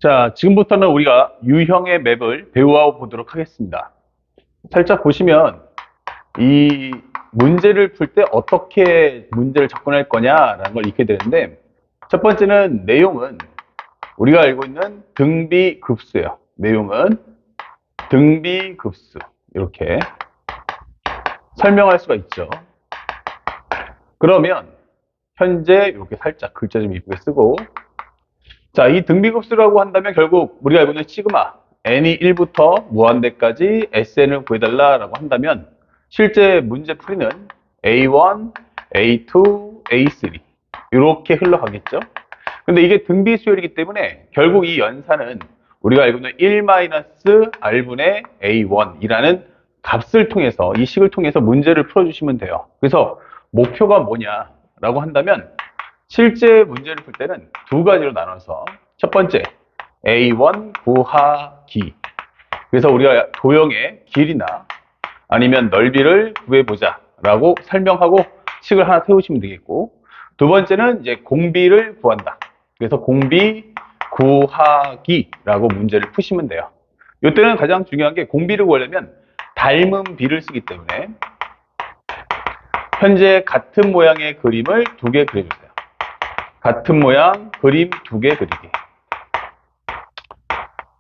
자, 지금부터는 우리가 유형의 맵을 배우어 보도록 하겠습니다. 살짝 보시면 이 문제를 풀 때 어떻게 문제를 접근할 거냐라는 걸 읽게 되는데, 첫 번째는 내용은 우리가 알고 있는 등비급수예요. 내용은 등비급수. 이렇게 설명할 수가 있죠. 그러면 현재 이렇게 살짝 글자 좀 이쁘게 쓰고, 자, 이 등비급수라고 한다면 결국 우리가 알고 있는 시그마 n이 1부터 무한대까지 sn을 구해달라라고 한다면 실제 문제 풀이는 a1, a2, a3 이렇게 흘러가겠죠. 근데 이게 등비수열이기 때문에 결국 이 연산은 우리가 알고 있는 1-r분의 a1이라는 값을 통해서, 이 식을 통해서 문제를 풀어주시면 돼요. 그래서 목표가 뭐냐라고 한다면 실제 문제를 풀 때는 두 가지로 나눠서, 첫 번째 A1 구하기, 그래서 우리가 도형의 길이나 아니면 넓이를 구해보자 라고 설명하고 식을 하나 세우시면 되겠고, 두 번째는 이제 공비를 구한다, 그래서 공비 구하기라고 문제를 푸시면 돼요. 이때는 가장 중요한 게 공비를 구하려면 닮은 비를 쓰기 때문에 현재 같은 모양의 그림을 두 개 그려주세요. 같은 모양 그림 두 개 그리기.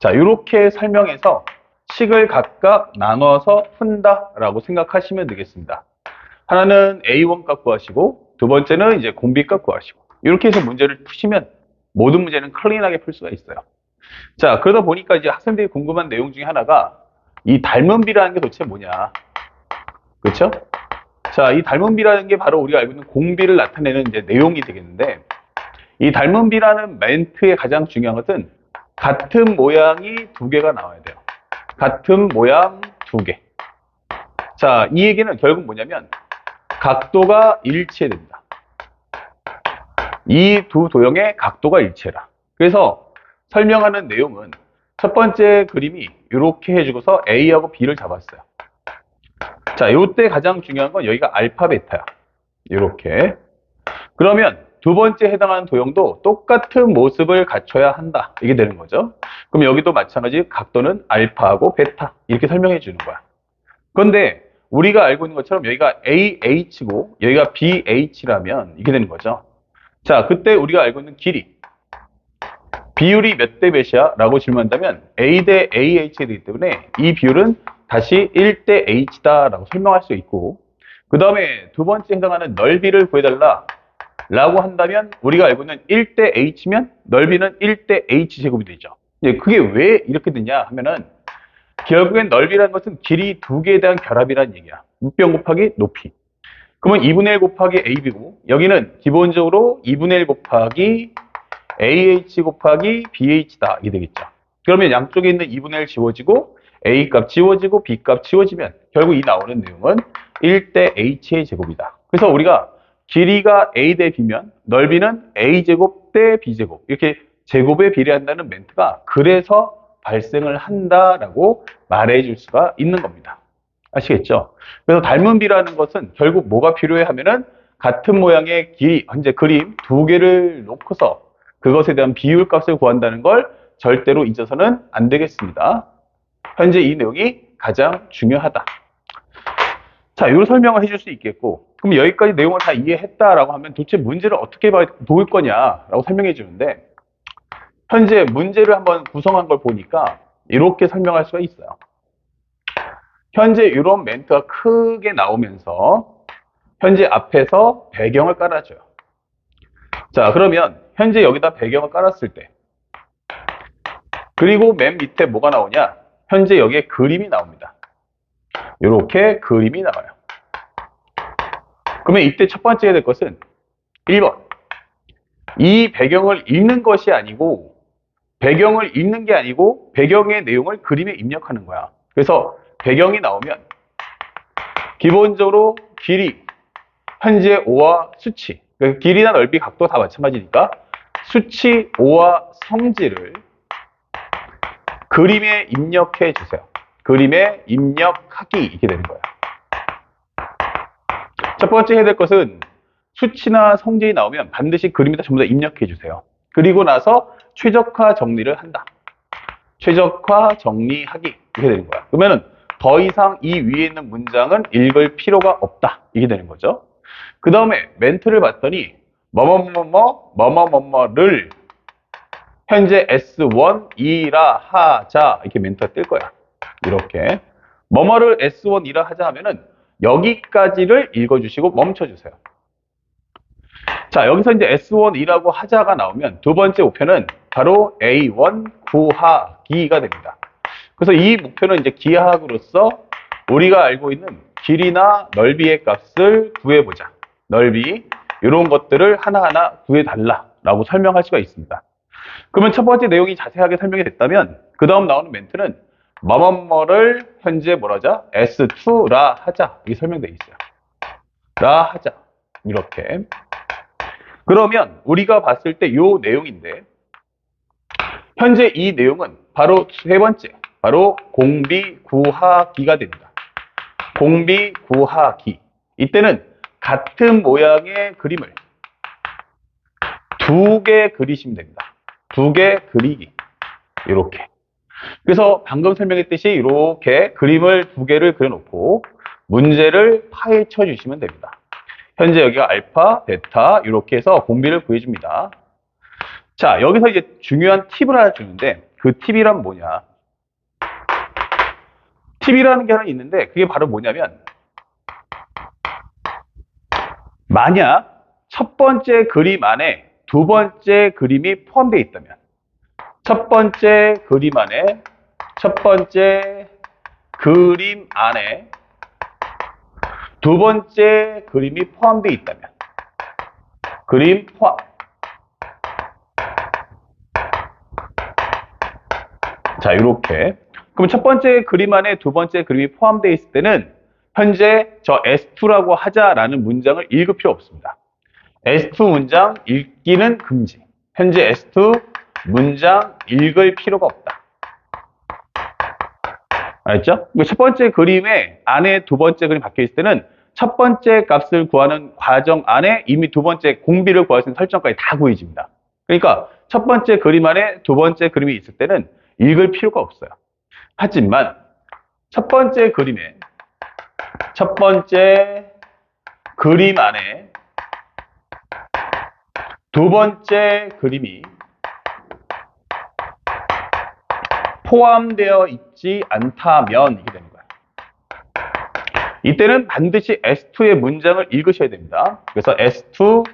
자, 이렇게 설명해서 식을 각각 나눠서 푼다라고 생각하시면 되겠습니다. 하나는 A1 값 구하시고, 두 번째는 이제 공비 값 구하시고, 이렇게 해서 문제를 푸시면 모든 문제는 클린하게 풀 수가 있어요. 자, 그러다 보니까 이제 학생들이 궁금한 내용 중에 하나가 이 닮은 비라는 게 도대체 뭐냐. 그렇죠? 자, 이 닮은 비라는 게 바로 우리가 알고 있는 공비를 나타내는 이제 내용이 되겠는데, 이 닮은 비라는 멘트의 가장 중요한 것은 같은 모양이 두 개가 나와야 돼요. 같은 모양 두 개. 자, 이 얘기는 결국 뭐냐면 각도가 일치해야 됩니다. 이 두 도형의 각도가 일치해라. 그래서 설명하는 내용은 첫 번째 그림이 이렇게 해주고서 A하고 B를 잡았어요. 자, 이때 가장 중요한 건 여기가 알파, 베타야. 이렇게. 그러면 두 번째 해당하는 도형도 똑같은 모습을 갖춰야 한다. 이게 되는 거죠. 그럼 여기도 마찬가지 각도는 알파하고 베타. 이렇게 설명해 주는 거야. 그런데 우리가 알고 있는 것처럼 여기가 AH고 여기가 BH라면 이게 되는 거죠. 자, 그때 우리가 알고 있는 길이. 비율이 몇 대 몇이야? 라고 질문한다면 A 대 AH가 되기 때문에 이 비율은 다시 1대 H다 라고 설명할 수 있고, 그 다음에 두 번째 해당하는 넓이를 구해달라 라고 한다면 우리가 알고 있는 1대 H면 넓이는 1대 H제곱이 되죠. 그게 왜 이렇게 되냐 하면은 결국엔 넓이라는 것은 길이 두 개에 대한 결합이라는 얘기야. 밑변 곱하기 높이. 그러면 2분의 1 곱하기 AB고 여기는 기본적으로 2분의 1 곱하기 AH 곱하기 BH다. 이게 되겠죠. 그러면 양쪽에 있는 2분의 1 지워지고 A 값 지워지고 B 값 지워지면 결국 이 나오는 내용은 1대 H의 제곱이다. 그래서 우리가 길이가 A 대 B면 넓이는 A제곱 대 B제곱 이렇게 제곱에 비례한다는 멘트가 그래서 발생을 한다라고 말해줄 수가 있는 겁니다. 아시겠죠? 그래서 닮은 비라는 것은 결국 뭐가 필요해 하면은 같은 모양의 길이, 현재 그림 두 개를 놓고서 그것에 대한 비율 값을 구한다는 걸 절대로 잊어서는 안 되겠습니다. 현재 이 내용이 가장 중요하다. 자, 이 설명을 해줄 수 있겠고, 그럼 여기까지 내용을 다 이해했다라고 하면 도대체 문제를 어떻게 볼 거냐라고 설명해 주는데, 현재 문제를 한번 구성한 걸 보니까 이렇게 설명할 수가 있어요. 현재 이런 멘트가 크게 나오면서 현재 앞에서 배경을 깔아줘요. 자, 그러면 현재 여기다 배경을 깔았을 때, 그리고 맨 밑에 뭐가 나오냐? 현재 여기에 그림이 나옵니다. 이렇게 그림이 나와요. 그러면 이때 첫 번째 해야 될 것은 1번. 이 배경을 읽는 것이 아니고, 배경을 읽는 게 아니고 배경의 내용을 그림에 입력하는 거야. 그래서 배경이 나오면 기본적으로 길이, 현재 O와 수치, 그러니까 길이나 넓이, 각도 다 마찬가지니까 수치 O와 성질을 그림에 입력해 주세요. 그림에 입력하기, 이게 되는 거예요. 첫 번째 해야 될 것은 수치나 성질이 나오면 반드시 그림에다 전부 다 입력해 주세요. 그리고 나서 최적화 정리를 한다. 최적화 정리하기. 이렇게 되는 거야. 그러면은 더 이상 이 위에 있는 문장은 읽을 필요가 없다. 이게 되는 거죠. 그 다음에 멘트를 봤더니 뭐뭐뭐뭐뭐뭐뭐를 현재 S1이라 하자. 이렇게 멘트가 뜰 거야. 이렇게 뭐뭐를 S1이라 하자 하면은 여기까지를 읽어주시고 멈춰주세요. 자, 여기서 이제 S1이라고 하자가 나오면 두 번째 목표는 바로 A1 구하기가 됩니다. 그래서 이 목표는 이제 기하학으로서 우리가 알고 있는 길이나 넓이의 값을 구해보자. 넓이, 이런 것들을 하나하나 구해달라라고 설명할 수가 있습니다. 그러면 첫 번째 내용이 자세하게 설명이 됐다면 그 다음 나오는 멘트는 뭐뭐뭐를 현재 뭐라자? S2라 하자. 이게 설명되어 있어요. 라 하자. 이렇게. 그러면 우리가 봤을 때 이 내용인데 현재 이 내용은 바로 세 번째, 바로 공비 구하기가 됩니다. 공비 구하기. 이때는 같은 모양의 그림을 두 개 그리시면 됩니다. 두 개 그리기. 이렇게. 그래서 방금 설명했듯이 이렇게 그림을 두 개를 그려놓고 문제를 파헤쳐 주시면 됩니다. 현재 여기가 알파, 베타 이렇게 해서 공비를 구해줍니다. 자, 여기서 이제 중요한 팁을 하나 주는데 그 팁이란 뭐냐? 팁이라는 게 하나 있는데 그게 바로 뭐냐면 만약 첫 번째 그림 안에 두 번째 그림이 포함되어 있다면 첫 번째 그림 안에 두 번째 그림이 포함되어 있다면 그림 포함. 자, 이렇게. 그럼 첫 번째 그림 안에 두 번째 그림이 포함되어 있을 때는 현재 저 S2라고 하자라는 문장을 읽을 필요 없습니다. S2 문장 읽기는 금지. 현재 S2 문장 읽을 필요가 없다. 알겠죠? 첫 번째 그림에 안에 두 번째 그림이 박혀 있을 때는 첫 번째 값을 구하는 과정 안에 이미 두 번째 공비를 구할 수 있는 설정까지 다 구해집니다. 그러니까 첫 번째 그림 안에 두 번째 그림이 있을 때는 읽을 필요가 없어요. 하지만 첫 번째 그림 안에 두 번째 그림이 포함되어 있지 않다면 이게 되는 거예요. 이때는 반드시 S2의 문장을 읽으셔야 됩니다. 그래서 S2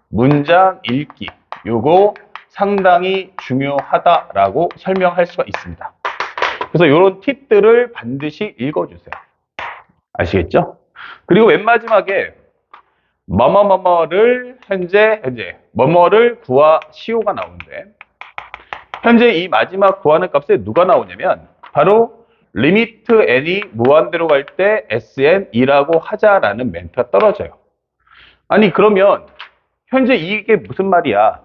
문장 읽기 요거 상당히 중요하다라고 설명할 수가 있습니다. 그래서 이런 팁들을 반드시 읽어주세요. 아시겠죠? 그리고 맨 마지막에 뭐뭐뭐뭐를 현재 뭐뭐를 구하시오가 나오는데 현재 이 마지막 구하는 값에 누가 나오냐면 바로 리미트 n이 무한대로 갈 때 sn이라고 하자라는 멘트가 떨어져요. 아니 그러면 현재 이게 무슨 말이야?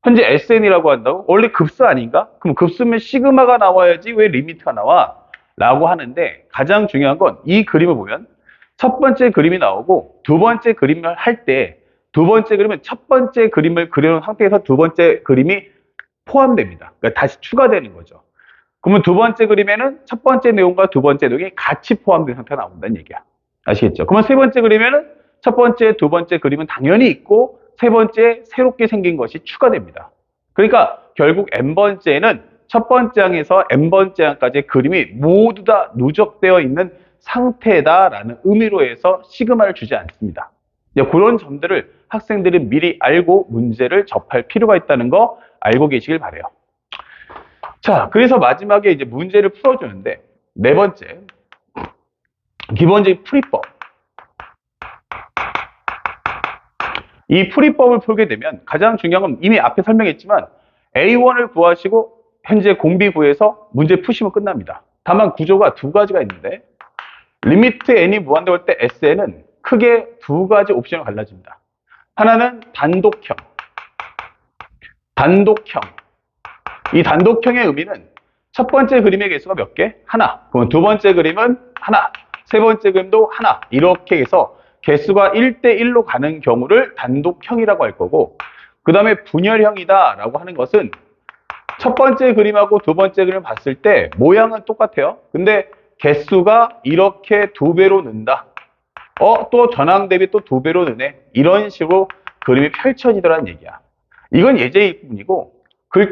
현재 sn이라고 한다고? 원래 급수 아닌가? 그럼 급수면 시그마가 나와야지 왜 리미트가 나와? 라고 하는데 가장 중요한 건 이 그림을 보면 첫 번째 그림이 나오고 두 번째 그림을 할 때 두 번째 그림은 첫 번째 그림을 그려놓은 상태에서 두 번째 그림이 포함됩니다. 그러니까 다시 추가되는 거죠. 그러면 두 번째 그림에는 첫 번째 내용과 두 번째 내용이 같이 포함된 상태가 나온다는 얘기야. 아시겠죠? 그러면 세 번째 그림에는 첫 번째, 두 번째 그림은 당연히 있고 세 번째 새롭게 생긴 것이 추가됩니다. 그러니까 결국 n번째에는 첫 번째 항에서 n번째 항까지의 그림이 모두 다 누적되어 있는 상태다라는 의미로 해서 시그마를 주지 않습니다. 그런 점들을 학생들이 미리 알고 문제를 접할 필요가 있다는 거 알고 계시길 바라요. 자, 그래서 마지막에 이제 문제를 풀어주는데 네 번째, 기본적인 풀이법. 이 풀이법을 풀게 되면 가장 중요한 건 이미 앞에 설명했지만 A1을 구하시고 현재 공비 구해서 문제 푸시면 끝납니다. 다만 구조가 두 가지가 있는데 리미트 n이 무한대로 할 때 SN은 크게 두 가지 옵션으로 갈라집니다. 하나는 단독형. 이 단독형의 의미는 첫 번째 그림의 개수가 몇 개? 하나. 그럼 두 번째 그림은 하나. 세 번째 그림도 하나. 이렇게 해서 개수가 1대1로 가는 경우를 단독형이라고 할 거고 그 다음에 분열형이다 라고 하는 것은 첫 번째 그림하고 두 번째 그림을 봤을 때 모양은 똑같아요. 근데 개수가 이렇게 2배로 는다. 또 전항 대비 또 2배로 느네. 이런 식으로 그림이 펼쳐지더라는 얘기야. 이건 예제일 뿐이고,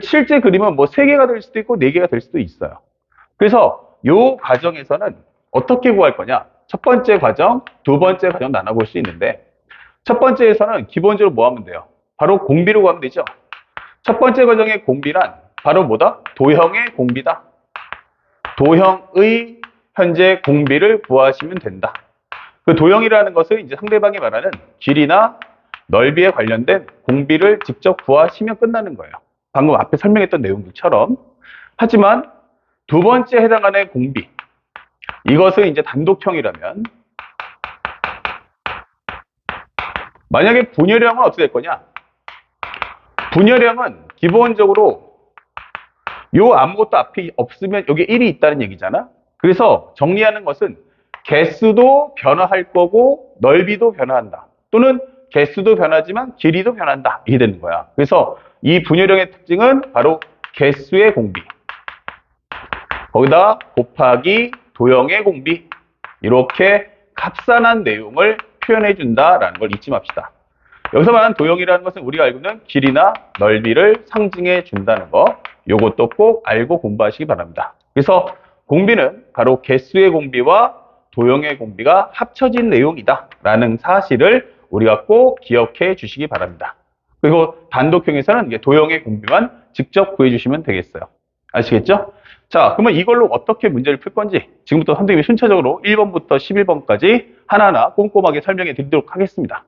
실제 그림은 뭐 3개가 될 수도 있고 4개가 될 수도 있어요. 그래서 이 과정에서는 어떻게 구할 거냐? 첫 번째 과정, 두 번째 과정 나눠볼 수 있는데, 첫 번째에서는 기본적으로 뭐 하면 돼요? 바로 공비로 구하면 되죠. 첫 번째 과정의 공비란 바로 뭐다? 도형의 공비다. 도형의 현재 공비를 구하시면 된다. 그 도형이라는 것은 이제 상대방이 말하는 길이나 넓이에 관련된 공비를 직접 구하시면 끝나는 거예요. 방금 앞에 설명했던 내용들처럼. 하지만 두 번째 해당하는 공비, 이것은 이제 단독형이라면, 만약에 분열형은 어떻게 될 거냐? 분열형은 기본적으로 요 아무것도 앞에 없으면 여기 1이 있다는 얘기잖아. 그래서 정리하는 것은 개수도 변화할 거고 넓이도 변화한다. 또는 개수도 변하지만 길이도 변한다. 이게 되는 거야. 그래서 이 분열형의 특징은 바로 개수의 공비, 거기다 곱하기 도형의 공비, 이렇게 합산한 내용을 표현해 준다라는 걸 잊지 맙시다. 여기서 말하는 도형이라는 것은 우리가 알고 있는 길이나 넓이를 상징해 준다는 거, 요것도 꼭 알고 공부하시기 바랍니다. 그래서 공비는 바로 개수의 공비와 도형의 공비가 합쳐진 내용이다 라는 사실을 우리가 꼭 기억해 주시기 바랍니다. 그리고 단독형에서는 이게 도형의 공비만 직접 구해 주시면 되겠어요. 아시겠죠? 자, 그러면 이걸로 어떻게 문제를 풀 건지 지금부터 선생님이 순차적으로 1번부터 11번까지 하나하나 꼼꼼하게 설명해 드리도록 하겠습니다.